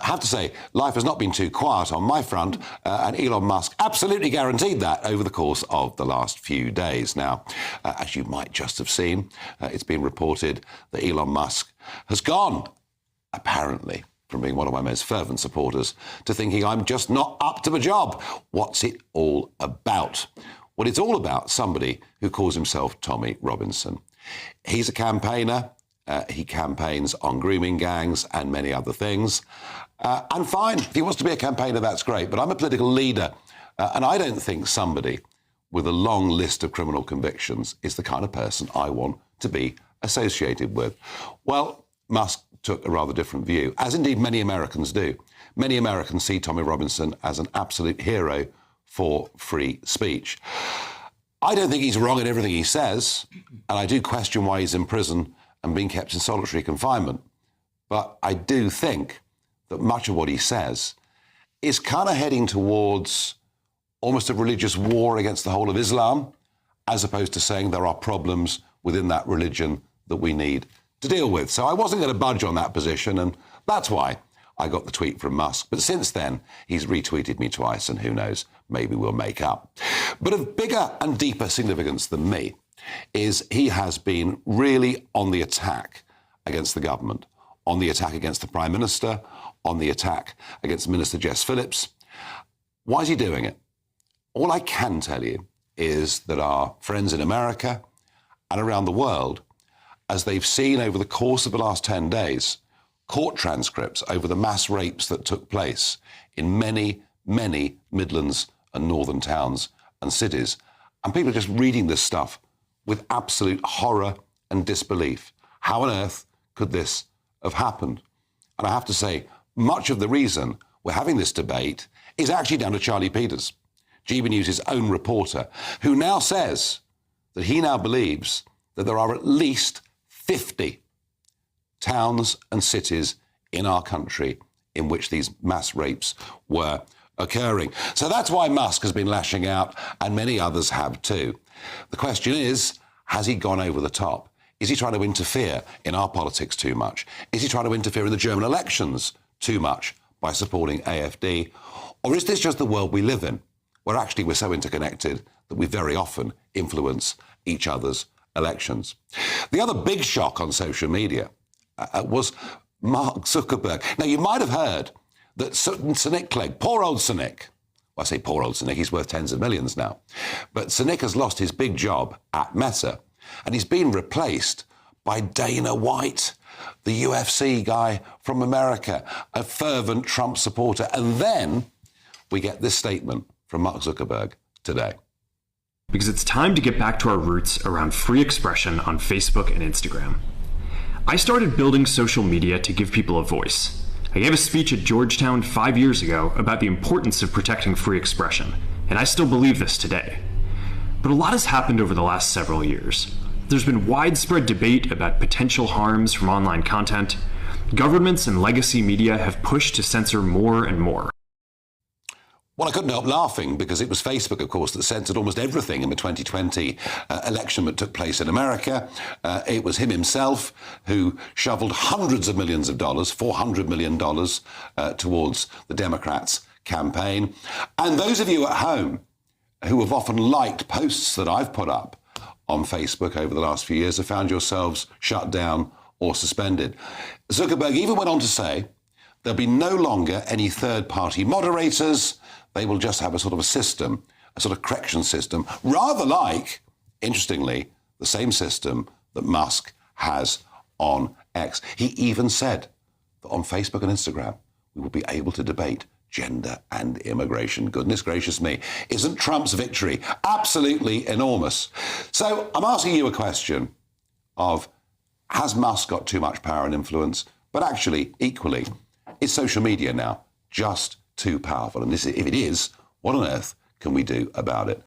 I have to say, life has not been too quiet on my front, and Elon Musk absolutely guaranteed that over the course of the last few days. Now, as you might just have seen, it's been reported that Elon Musk has gone, apparently, from being one of my most fervent supporters to thinking I'm just not up to the job. What's it all about? Well, it's all about somebody who calls himself Tommy Robinson. He's a campaigner. He campaigns on grooming gangs and many other things. And fine, if he wants to be a campaigner, that's great. But I'm a political leader, and I don't think somebody with a long list of criminal convictions is the kind of person I want to be associated with. Well, Musk took a rather different view, as indeed many Americans do. Many Americans see Tommy Robinson as an absolute hero for free speech. I don't think he's wrong in everything he says, and I do question why he's in prison and being kept in solitary confinement. But I do think that much of what he says is kind of heading towards almost a religious war against the whole of Islam, as opposed to saying there are problems within that religion that we need to deal with. So I wasn't going to budge on that position, and that's why I got the tweet from Musk. But since then, he's retweeted me twice, and who knows, maybe we'll make up. But of bigger and deeper significance than me is he has been really on the attack against the government, on the attack against the Prime Minister, on the attack against Minister Jess Phillips. Why is he doing it? All I can tell you is that our friends in America and around the world, as they've seen over the course of the last 10 days, court transcripts over the mass rapes that took place in many, many Midlands and northern towns and cities. And people are just reading this stuff with absolute horror and disbelief. How on earth could this have happened? And I have to say, much of the reason we're having this debate is actually down to Charlie Peters, GB News' own reporter, who now says that he now believes that there are at least 50 towns and cities in our country in which these mass rapes were occurring. So that's why Musk has been lashing out, and many others have too. The question is, has he gone over the top? Is he trying to interfere in our politics too much? Is he trying to interfere in the German elections too much by supporting AfD? Or is this just the world we live in, where actually we're so interconnected that we very often influence each other's elections? The other big shock on social media was Mark Zuckerberg. Now, you might have heard that Sinek Clegg, poor old Sinek, well, I say poor old Sinek, he's worth tens of millions now, but Sinek has lost his big job at Meta, and he's been replaced by Dana White, the UFC guy from America, a fervent Trump supporter. And then we get this statement from Mark Zuckerberg today. Because it's time to get back to our roots around free expression on Facebook and Instagram. I started building social media to give people a voice. I gave a speech at Georgetown 5 years ago about the importance of protecting free expression, and I still believe this today. But a lot has happened over the last several years. There's been widespread debate about potential harms from online content. Governments and legacy media have pushed to censor more and more. Well, I couldn't help laughing because it was Facebook, of course, that censored almost everything in the 2020 election that took place in America. It was him himself who shoveled hundreds of millions of dollars, $400 million, towards the Democrats' campaign. And those of you at home who have often liked posts that I've put up on Facebook over the last few years have found yourselves shut down or suspended. Zuckerberg even went on to say there'll be no longer any third-party moderators. They will just have a sort of a system, a sort of correction system, rather like, interestingly, the same system that Musk has on X. He even said that on Facebook and Instagram, we will be able to debate gender and immigration. Goodness gracious me. Isn't Trump's victory absolutely enormous? So I'm asking you a question of, has Musk got too much power and influence? But actually, equally, is social media now just too powerful? And if it is, what on earth can we do about it?